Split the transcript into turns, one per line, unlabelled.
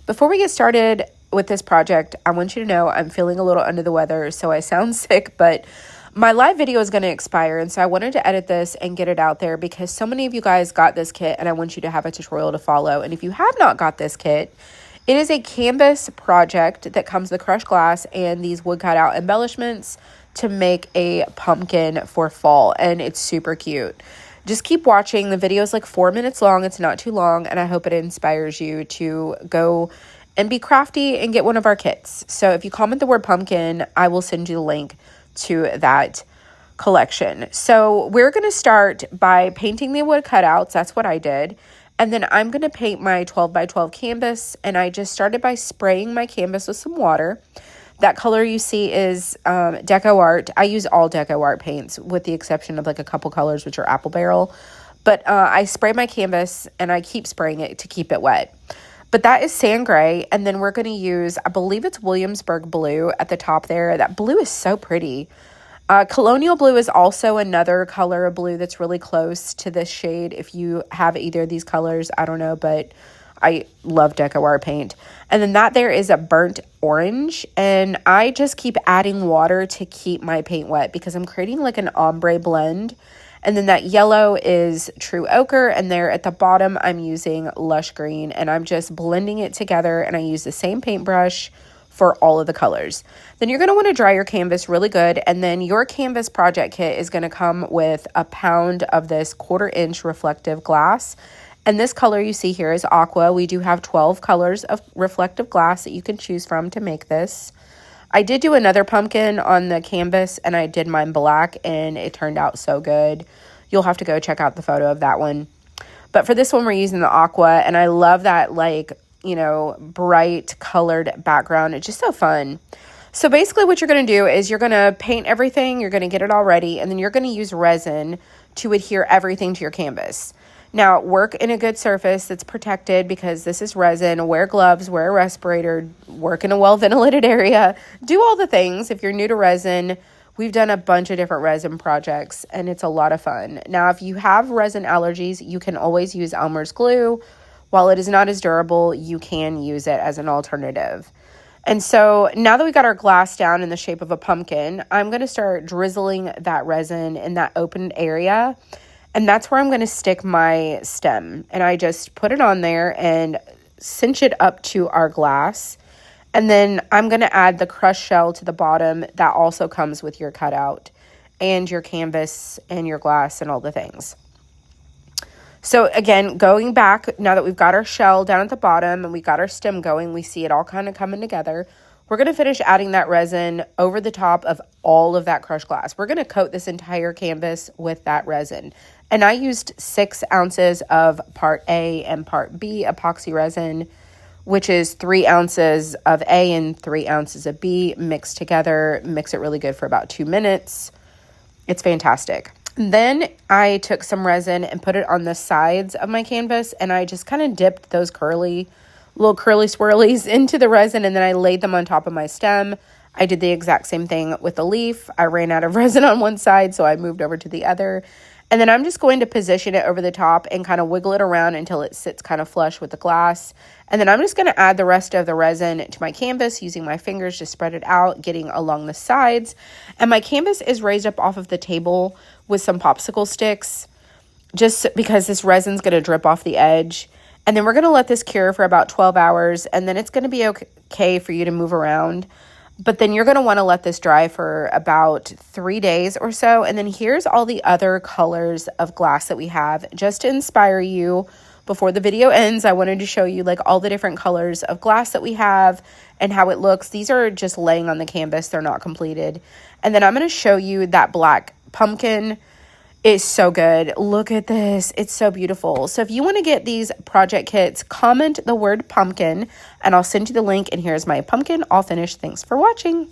Before we get started with this project, I want you to know I'm feeling a little under the weather, so I sound sick, but my live video is going to expire, and so I wanted to edit this and get it out there because so many of you guys got this kit, and I want you to have a tutorial to follow. And if you have not got this kit, it is a canvas project that comes with crushed glass and these wood cutout embellishments to make a pumpkin for fall, and it's super cute. Just keep watching. The video is like 4 minutes long. It's not too long, and I hope it inspires you to go and be crafty and get one of our kits. So if you comment the word pumpkin, I will send you the link to that collection. So we're going to start by painting the wood cutouts. That's what I did. And then I'm going to paint my 12 by 12 canvas, and I just started by spraying my canvas with some water. That color you see is Deco Art. I use all Deco Art paints with the exception of like a couple colors, which are Apple Barrel. But I spray my canvas and I keep spraying it to keep it wet. But that is sand gray. And then we're going to use, I believe it's Williamsburg blue at the top there. That blue is so pretty. Colonial blue is also another color of blue that's really close to this shade. If you have either of these colors, I don't know, but I love Deco Art paint. And then that there is a burnt orange. And I just keep adding water to keep my paint wet because I'm creating like an ombre blend. And then that yellow is True Ochre. And there at the bottom, I'm using Lush Green. And I'm just blending it together. And I use the same paintbrush for all of the colors. Then you're going to want to dry your canvas really good. And then your canvas project kit is going to come with a pound of this 1/4 inch reflective glass. And this color you see here is aqua. We do have 12 colors of reflective glass that you can choose from to make this. I did do another pumpkin on the canvas and I did mine black and it turned out so good. You'll have to go check out the photo of that one. But for this one, we're using the aqua, and I love that like, you know, bright colored background. It's just so fun. So basically what you're going to do is you're going to paint everything. You're going to get it all ready, and then you're going to use resin to adhere everything to your canvas. Now, work in a good surface that's protected because this is resin. Wear gloves, wear a respirator, work in a well-ventilated area. Do all the things. If you're new to resin, we've done a bunch of different resin projects, and it's a lot of fun. Now, if you have resin allergies, you can always use Elmer's glue. While it is not as durable, you can use it as an alternative. And so now that we got our glass down in the shape of a pumpkin, I'm going to start drizzling that resin in that opened area. And that's where I'm going to stick my stem. And I just put it on there and cinch it up to our glass. And then I'm going to add the crushed shell to the bottom. That also comes with your cutout and your canvas and your glass and all the things. So again, going back, now that we've got our shell down at the bottom and we got our stem going, we see it all kind of coming together. We're going to finish adding that resin over the top of all of that crushed glass. We're going to coat this entire canvas with that resin. And I used 6 ounces of part A and part B epoxy resin, which is 3 ounces of A and 3 ounces of B mixed together. Mix it really good for about 2 minutes. It's fantastic. Then I took some resin and put it on the sides of my canvas, and I just kind of dipped those little curly swirlies into the resin, and then I laid them on top of my stem. I did the exact same thing with the leaf. I ran out of resin on one side, so I moved over to the other. And then I'm just going to position it over the top and kind of wiggle it around until it sits kind of flush with the glass. And then I'm just going to add the rest of the resin to my canvas using my fingers to spread it out, getting along the sides. And my canvas is raised up off of the table with some popsicle sticks, just because this resin's going to drip off the edge. And then we're going to let this cure for about 12 hours, and then it's going to be okay for you to move around. But then you're going to want to let this dry for about 3 days or so. And then here's all the other colors of glass that we have. Just to inspire you, before the video ends, I wanted to show you like all the different colors of glass that we have and how it looks. These are just laying on the canvas. They're not completed. And then I'm going to show you that black pumpkin. It's so good. Look at this. It's so beautiful. So if you want to get these project kits, comment the word pumpkin and I'll send you the link. And here's my pumpkin all finished. Thanks for watching.